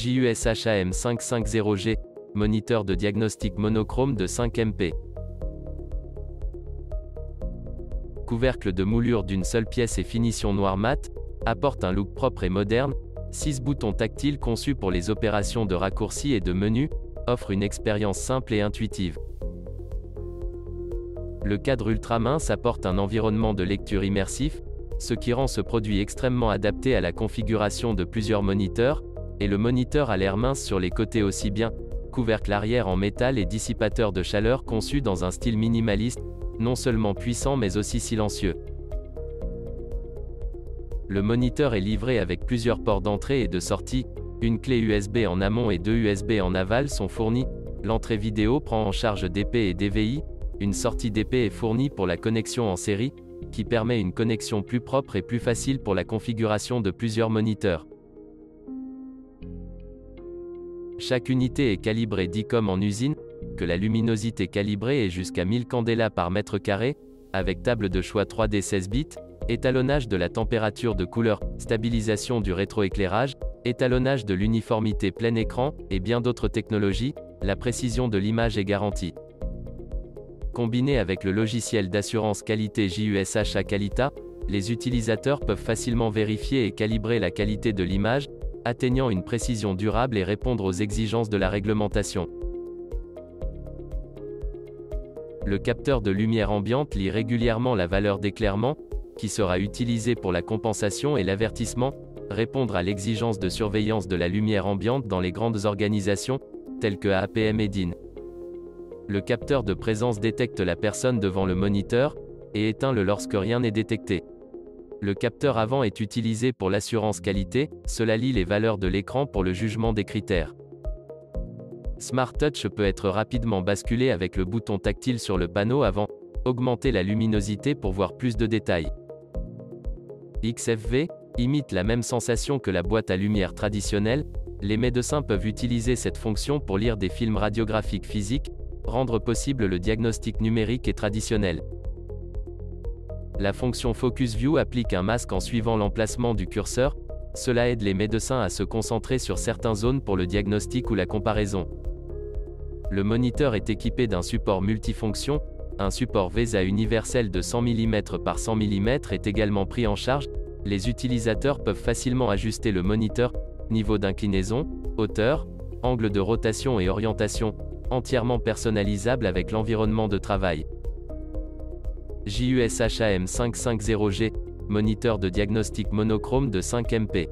JUSHAM550G, moniteur de diagnostic monochrome de 5 MP. Couvercle de moulure d'une seule pièce et finition noir mat, apporte un look propre et moderne. 6 boutons tactiles conçus pour les opérations de raccourci et de menu, offrent une expérience simple et intuitive. Le cadre ultra mince apporte un environnement de lecture immersif, ce qui rend ce produit extrêmement adapté à la configuration de plusieurs moniteurs, et le moniteur a l'air mince sur les côtés aussi bien. Couvercle arrière en métal et dissipateur de chaleur conçu dans un style minimaliste, non seulement puissant mais aussi silencieux. Le moniteur est livré avec plusieurs ports d'entrée et de sortie, une clé USB en amont et 2 USB en aval sont fournis, l'entrée vidéo prend en charge DP et DVI, une sortie DP est fournie pour la connexion en série, qui permet une connexion plus propre et plus facile pour la configuration de plusieurs moniteurs. Chaque unité est calibrée 10 comme en usine, que la luminosité calibrée est jusqu'à 1000 candela par mètre carré, avec table de choix 3D 16 bits, étalonnage de la température de couleur, stabilisation du rétroéclairage, étalonnage de l'uniformité plein écran, et bien d'autres technologies, la précision de l'image est garantie. Combiné avec le logiciel d'assurance qualité JUSHA Qualita, les utilisateurs peuvent facilement vérifier et calibrer la qualité de l'image, atteignant une précision durable et répondre aux exigences de la réglementation. Le capteur de lumière ambiante lit régulièrement la valeur d'éclairement, qui sera utilisée pour la compensation et l'avertissement, répondre à l'exigence de surveillance de la lumière ambiante dans les grandes organisations, telles que APM et DIN. Le capteur de présence détecte la personne devant le moniteur, et éteint-le lorsque rien n'est détecté. Le capteur avant est utilisé pour l'assurance qualité, cela lit les valeurs de l'écran pour le jugement des critères. Smart Touch peut être rapidement basculé avec le bouton tactile sur le panneau avant, augmenter la luminosité pour voir plus de détails. XFV imite la même sensation que la boîte à lumière traditionnelle, les médecins peuvent utiliser cette fonction pour lire des films radiographiques physiques, rendre possible le diagnostic numérique et traditionnel. La fonction Focus View applique un masque en suivant l'emplacement du curseur, cela aide les médecins à se concentrer sur certaines zones pour le diagnostic ou la comparaison. Le moniteur est équipé d'un support multifonction, un support VESA universel de 100 mm par 100 mm est également pris en charge, les utilisateurs peuvent facilement ajuster le moniteur, niveau d'inclinaison, hauteur, angle de rotation et orientation, entièrement personnalisable avec l'environnement de travail. JUSHAM550G, moniteur de diagnostic monochrome de 5 MP.